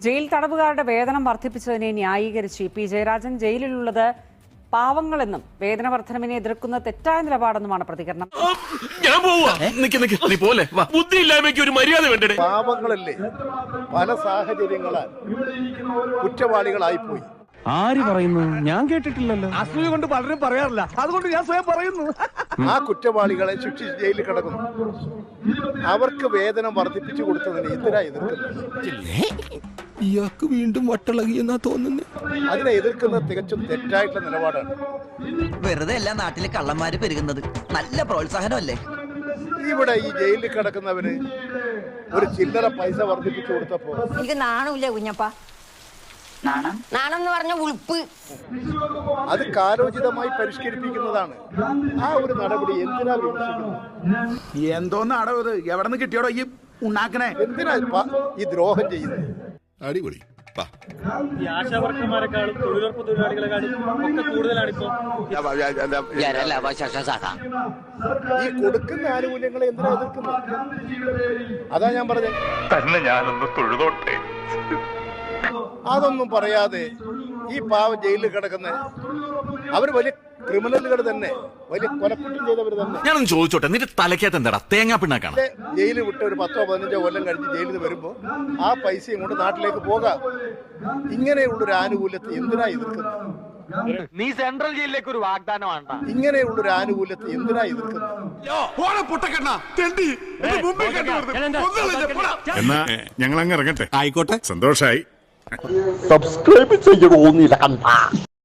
Jail തടവുകാരുടെ വേതനം വർദ്ധിപ്പിച്ചതിനെ ന്യായീകരിച്ച് P Jayarajan ജയിലിലുള്ളത് പാവങ്ങളെന്നും വേതന വർധനവിനെ എതിർക്കുന്ന തെറ്റായ നിലപാടെന്നുമാണ് പ്രതികരണം. പാവങ്ങളല്ലേ പല സാഹചര്യങ്ങളാൽ കുറ്റവാളികളായിപ്പോയി. ആര് പറയുന്നു? ഞാൻ കേട്ടിട്ടില്ലല്ലോ. അസൂയ കൊണ്ട് പലരും പറയാറില്ല, അതുകൊണ്ട് ഞാൻ സ്വയം പറയുന്നു. ആ കുറ്റവാളികളെ ശിക്ഷിച്ച് ജയിലിൽ കിടക്കുന്നു. അവർക്ക് വേതനം വർദ്ധിപ്പിച്ചു കൊടുത്തതിന് എതിരായി എതിർക്കുന്നു. ഇയാൾക്ക് വീണ്ടും വട്ടളകിയെന്നാ തോന്നുന്നത്. അതിനെ എതിർക്കുന്നത് തികച്ചും തെറ്റായിട്ടുള്ള നിലപാടാണ്. വെറുതെ എല്ലാ നാട്ടിലെ കള്ളന്മാര് പെരുകുന്നത് നല്ല പ്രോത്സാഹനമല്ലേ? ഇവിടെ ഈ ജയിലിൽ കിടക്കുന്നവന് ഒരു ചില്ലറ പൈസ വർദ്ധിപ്പിച്ചു കൊടുത്തപ്പോ എനിക്ക് നാണമില്ല കുഞ്ഞപ്പ. നാണം എന്ന് പറഞ്ഞ ഉൾപ്പ് അത് കാലോചിതമായി പരിഷ്കരിപ്പിക്കുന്നതാണ്. ആ ഒരു നടപടി എന്തിനാ വിമർശിക്കുന്നത്? എന്തോന്നാടോ ഇത്? എവിടെ നിന്ന് കിട്ടിയോടോ ഈ ഉണ്ടാക്കണേ? എന്തിനാ ഈ ദ്രോഹം ചെയ്യുന്നത്? അടിപൊളി. ഈ ആശാവർക്കന്മാരെക്കാളും തൊഴിലുറപ്പ് തൊഴിലാളികളെക്കാളും ഒക്കെ കൂടുതലാണ് ഇപ്പോ ഈ കൊടുക്കുന്ന ആനുകൂല്യങ്ങളെ എന്തിനാ എതിർക്കുന്നത്? അതാ ഞാൻ പറഞ്ഞത്. തന്നെ ഞാനൊന്ന് തൊഴുതോട്ടെ. അതൊന്നും പറയാതെ ഈ പാവം ജയിലിൽ കിടക്കുന്ന അവർ വലിയ ക്രിമിനലുകൾ തന്നെ, വലിയ കൊലക്കുറ്റം ചെയ്തവർ തന്നെ. ഞാനൊന്ന് ചോദിച്ചോട്ടെ, നിന്റെ തലക്കകത്ത് എന്താ തേങ്ങാ പിണ്ണാക്കാണ്? ജയിലിൽ വിട്ട് ഒരു 10-15 കൊല്ലം കഴിഞ്ഞ് ജയിലിൽ നിന്ന് വരുമ്പോ ആ പൈസയും കൊണ്ട് നാട്ടിലേക്ക് പോകാം. ഇങ്ങനെയുള്ളൊരു ആനുകൂല്യത്തെ എന്തിനാ എതിർക്കുന്നത്? നീ സെൻട്രൽ ജയിലിലേക്ക് ഒരു വാഗ്ദാനമാണ്. ഇങ്ങനെയുള്ളൊരു ആനുകൂല്യത്തെ എന്തിനാ എതിർക്കുന്നത്? എന്നാ ഞങ്ങൾ അങ്ങ് ഇറങ്ങട്ടെ. ആയിക്കോട്ടെ, സന്തോഷായി. സബ്സ്ക്രൈബ് ചെയ്യണോന്നില്ല കണ്ട.